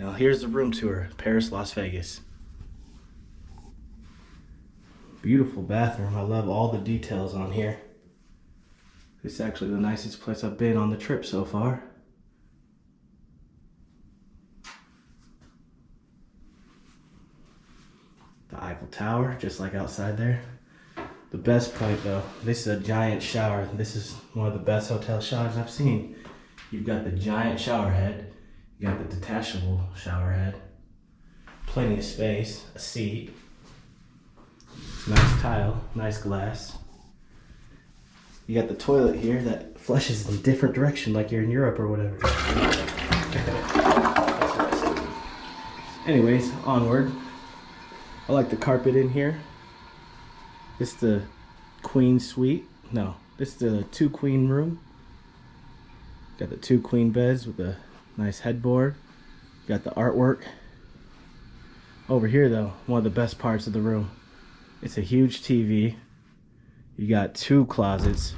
Now here's the room tour, Paris, Las Vegas. Beautiful bathroom. I love all the details on here. This is actually the nicest place I've been on the trip so far. The Eiffel Tower, just like outside there. The best point though, this is a giant shower. This is one of the best hotel showers I've seen. You've got the giant shower head. You got the detachable shower head. Plenty of space, a seat. Nice tile, nice glass. You got the toilet here that flushes in a different direction like you're in Europe or whatever. Anyways, onward. I like the carpet in here. This is the queen suite. No, this is the 2-queen room. Got the 2 queen beds with a nice headboard. Got the artwork. Over here though, one of the best parts of the room. It's a huge TV. You got 2 closets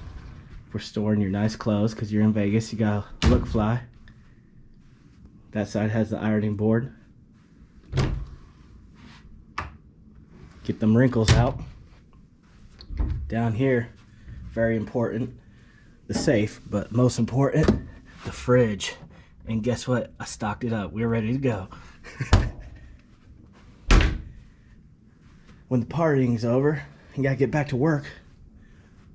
for storing your nice clothes because you're in Vegas. You gotta look fly. That side has the ironing board. Get them wrinkles out. Down here, very important, the safe, but most important, the fridge. And guess what? I stocked it up. We're ready to go. When the partying's over, you gotta get back to work.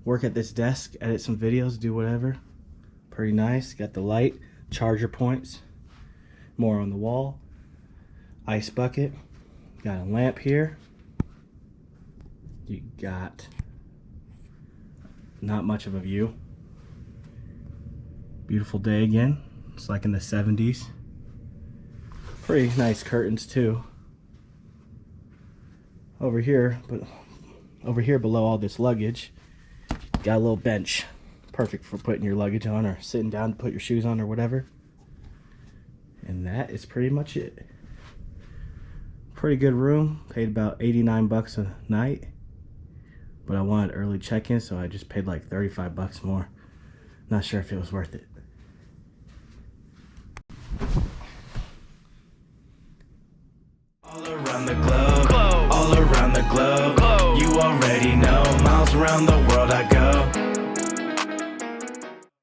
Work at this desk, edit some videos, do whatever. Pretty nice. Got the light, charger points, more on the wall, ice bucket. Got a lamp here. You got not much of a view. Beautiful day again. It's like in the 70s. Pretty nice curtains too. Over here below all this luggage, got a little bench. Perfect for putting your luggage on or sitting down to put your shoes on or whatever. And that is pretty much it. Pretty good room. Paid about 89 bucks a night. But I wanted early check-in, so I just paid like 35 bucks more. Not sure if it was worth it. All around the globe, all around the globe.